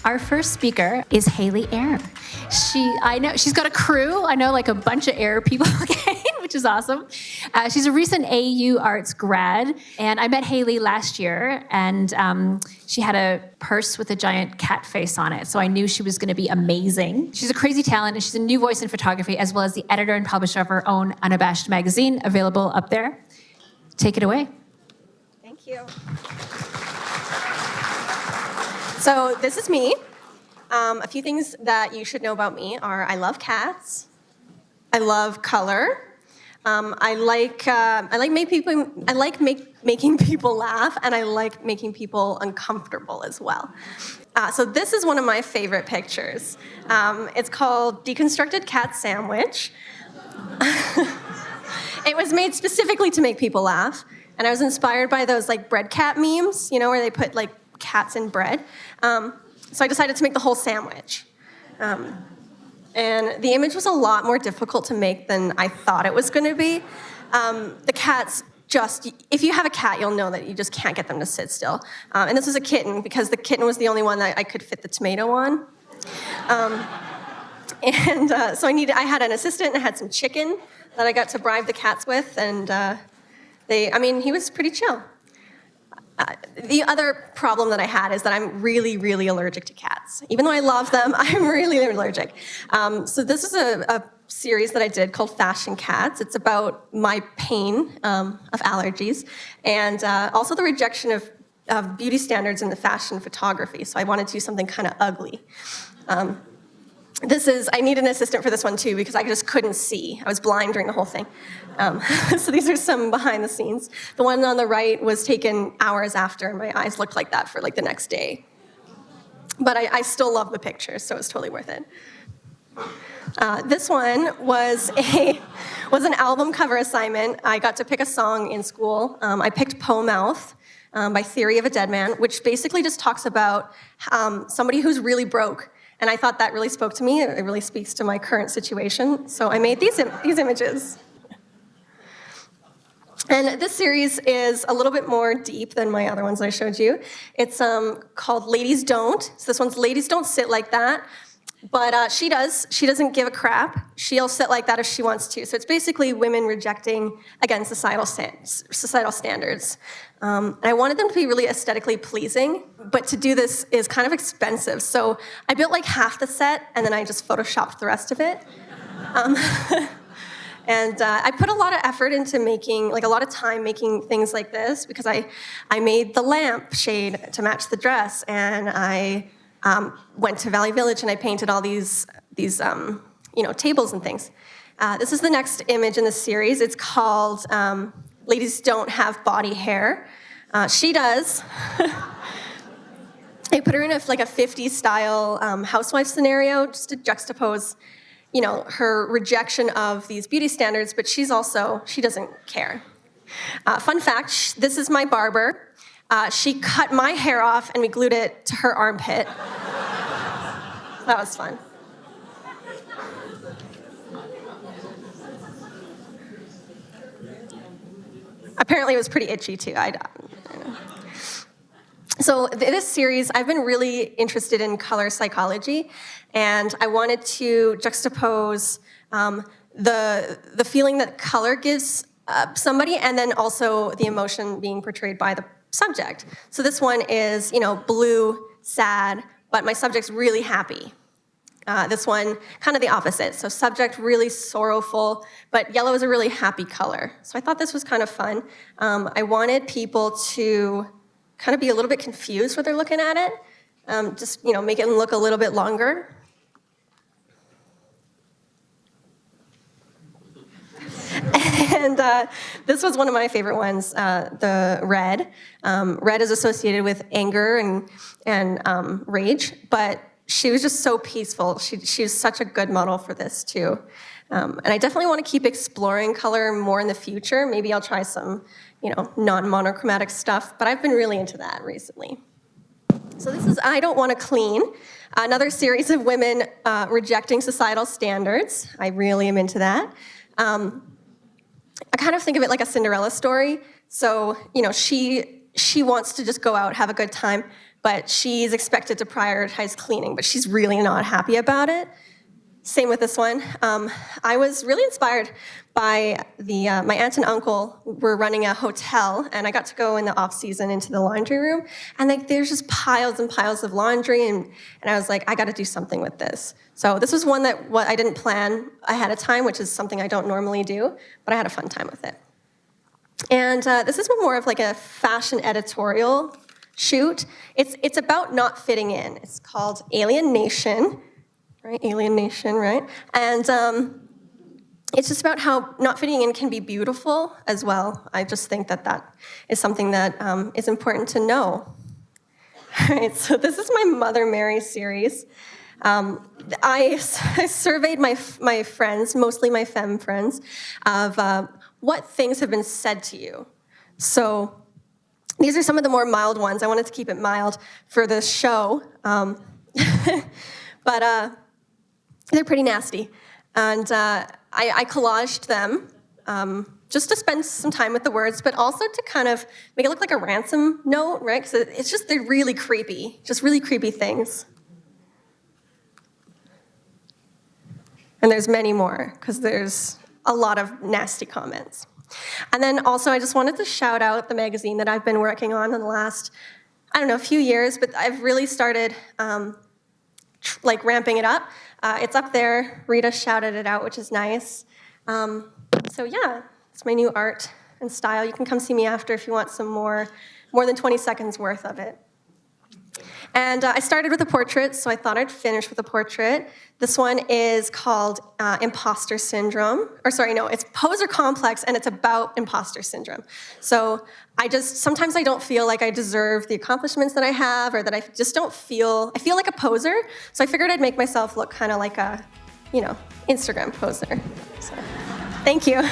Our first speaker is Eyre. I know she's got a crew. I know like a bunch of Eyre people, which is awesome. She's a recent AUARTS grad, and I met Haley last year, and she had a purse with a giant cat face on it, so I knew she was going to be amazing. She's a crazy talent, and she's a new voice in photography, as well as the editor and publisher of her own Unabashed Magazine, available up there. Take it away. Thank you. So this is me. A few things that you should know about me are I love cats, I love color, I like making people laugh, and I like making people uncomfortable as well. So this is one of my favorite pictures. It's called Deconstructed Cat Sandwich. It was made specifically to make people laugh, and I was inspired by those like bread cat memes, you know, where they put like cats in bread. So I decided to make the whole sandwich. And the image was a lot more difficult to make than I thought it was going to be. The cats if you have a cat, you'll know that you just can't get them to sit still. And this was a kitten, because the kitten was the only one that I could fit the tomato on. So I had an assistant, and I had some chicken that I got to bribe the cats with, and he was pretty chill. The other problem that I had is that I'm really, really allergic to cats. Even though I love them, I'm really allergic. So this is a series that I did called Fashion Cats. It's about my pain of allergies, and also the rejection of beauty standards in the fashion photography. So I wanted to do something kind of ugly. I need an assistant for this one too, because I just couldn't see. I was blind during the whole thing. So these are some behind the scenes. The one on the right was taken hours after, and my eyes looked like that for like the next day. But I still love the pictures, so it's totally worth it. This one was an album cover assignment. I got to pick a song in school. I picked Poe Mouth by Theory of a Dead Man, which basically just talks about somebody who's really broke. And I thought that really spoke to me. It really speaks to my current situation. So I made these images. And this series is a little bit more deep than my other ones that I showed you. It's called Ladies Don't. So this one's Ladies Don't Sit Like That. But she does. She doesn't give a crap. She'll sit like that if she wants to. So it's basically women rejecting, again, societal standards. And I wanted them to be really aesthetically pleasing, but to do this is kind of expensive. So I built like half the set, and then I just photoshopped the rest of it. And I put a lot of effort into making, like a lot of time making things like this, because I made the lamp shade to match the dress, and I went to Valley Village and I painted all these tables and things. This is the next image in the series. It's called Ladies Don't Have Body Hair. She does. I put her in a 50s style housewife scenario, just to juxtapose, her rejection of these beauty standards, but she doesn't care. Fun fact, this is my barber. She cut my hair off and we glued it to her armpit. That was fun. Apparently it was pretty itchy too. I don't know. So this series, I've been really interested in color psychology, and I wanted to juxtapose the feeling that color gives somebody, and then also the emotion being portrayed by the subject. So this one is, blue, sad, but my subject's really happy. This one, kind of the opposite. So subject really sorrowful, but yellow is a really happy color. So I thought this was kind of fun. I wanted people to kind of be a little bit confused when they're looking at it. Make it look a little bit longer. And this was one of my favorite ones, the red. Red is associated with anger and rage, but she was just so peaceful. She was such a good model for this too. And I definitely want to keep exploring color more in the future. Maybe I'll try some, non-monochromatic stuff, but I've been really into that recently. So this is I Don't Want to Clean, another series of women rejecting societal standards. I really am into that. I kind of think of it like a Cinderella story. So, she wants to just go out, have a good time, but she's expected to prioritize cleaning, but she's really not happy about it. Same with this one. I was really inspired by my aunt and uncle were running a hotel, and I got to go in the off season into the laundry room, and there's just piles and piles of laundry, and I was like, I got to do something with this. So this was one that I didn't plan ahead of time, which is something I don't normally do, but I had a fun time with it. And this is more of like a fashion editorial shoot. It's about not fitting in. It's called Alien Nation. Right, Alien Nation, right? And it's just about how not fitting in can be beautiful as well. I just think that is something that is important to know. All right, so this is my Mother Mary series. I surveyed my friends, mostly my femme friends, of what things have been said to you. So these are some of the more mild ones. I wanted to keep it mild for the show. But they're pretty nasty. And I collaged them just to spend some time with the words, but also to kind of make it look like a ransom note, right? Because they're really creepy, just really creepy things. And there's many more, because there's a lot of nasty comments. And then also, I just wanted to shout out the magazine that I've been working on in the last, few years, but I've really started ramping it up. It's up there. Rita shouted it out, which is nice. So yeah, it's my new art and style. You can come see me after if you want some more than 20 seconds worth of it. And I started with a portrait, so I thought I'd finish with a portrait. This one is called Imposter Syndrome. It's Poser Complex, and it's about imposter syndrome. So sometimes I don't feel like I deserve the accomplishments that I have, or that I just don't feel, I feel like a poser. So I figured I'd make myself look kind of like a, Instagram poser. So, thank you.